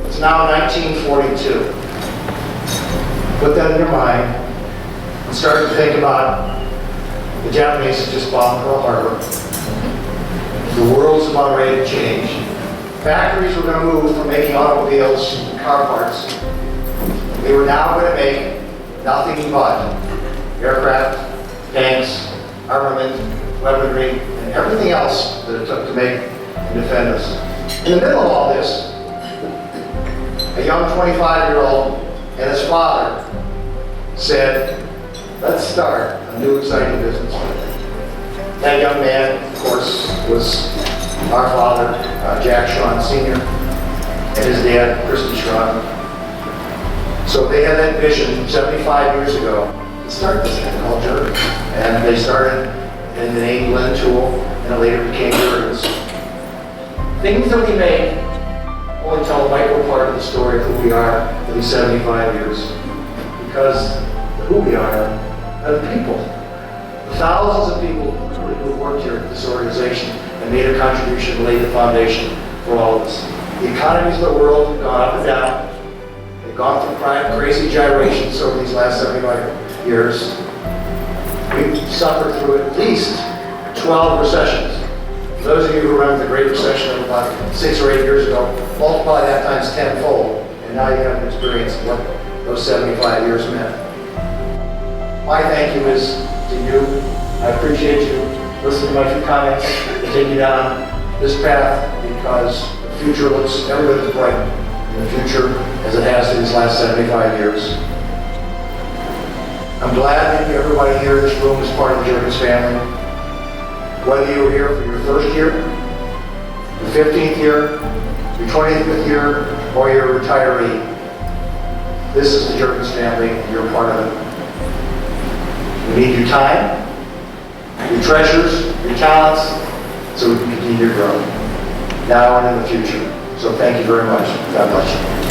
It's now 1942. Put that in your mind and start to think about the Japanese had just bombed Pearl Harbor. The world's about ready to change. Factories were going to move from making automobiles and car parts. They were now going to make nothing but aircraft, tanks, armament, weaponry, and everything else that it took to make and defend us. In the middle of all this, a young 25-year-old and his father said, let's start a new exciting business. That young man, of course, was our father, Jack Schron Sr., and his dad, Christy Schron. So they had that vision 75 years ago to start this thing called Jergens. And they started in the name Glen Tool, and it later became Jergens. Things that we make only tell a micro part of the story of who we are for these 75 years. Because who we are the people. The thousands of people who have worked here at this organization and made a contribution and laid the foundation for all of us. The economies of the world have gone up and down. They've gone through crazy gyrations over these last 75 years. We've suffered through at least 12 recessions. For those of you who remember the Great Recession of about 6 or 8 years ago, multiply that times tenfold, and now you have an experience of what those 75 years meant. My thank you is to you. I appreciate you listening to my few comments and taking you down this path, because the future looks every bit as bright in the future as it has for these last 75 years. I'm glad that everybody here in this room is part of the Jergens family. Whether you were here for your first year, your 15th year, your 25th year, or you're a retiree, this is the Jergens family and you're part of it. We need your time, your treasures, your talents, so we can continue to grow now and in the future. So thank you very much. God bless you.